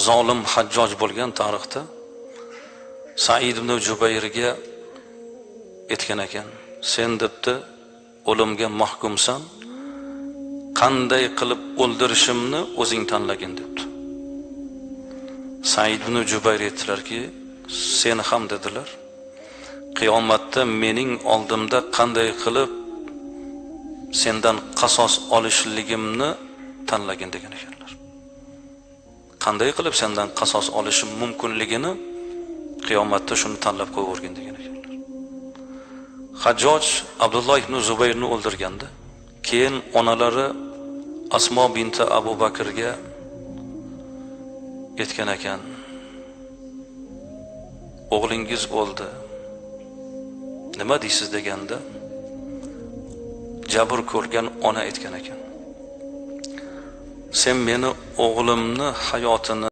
zolim Hajjoj bo'lgan tarixda Said ibn Jubayrga aytgan ekan, sen debdi o'limga mahkumsan, qanday qilib o'ldirishimni o'zing tanlagin debdi. Said ibn Jubayr aytdilarki, sen ham dedilar, qiyomatda mening oldimda qanday qilib sendan qasos olishligimni tanlagin degan ekanlar. Qanday qilib sendan qasos olishim mumkinligini qiyomatda shuni tanlab qo'yvergin degan ekanlar. Hajjoj Abdulloh ibn Zubayrni o'ldirganda, keyin onalari Asmo binti Abu Bakrga aytgan ekan, o'g'lingiz o'ldi, nima deysiz deganda, jabr ko'rgan ona aytgan ekan, sen meni o'g'limni hayotini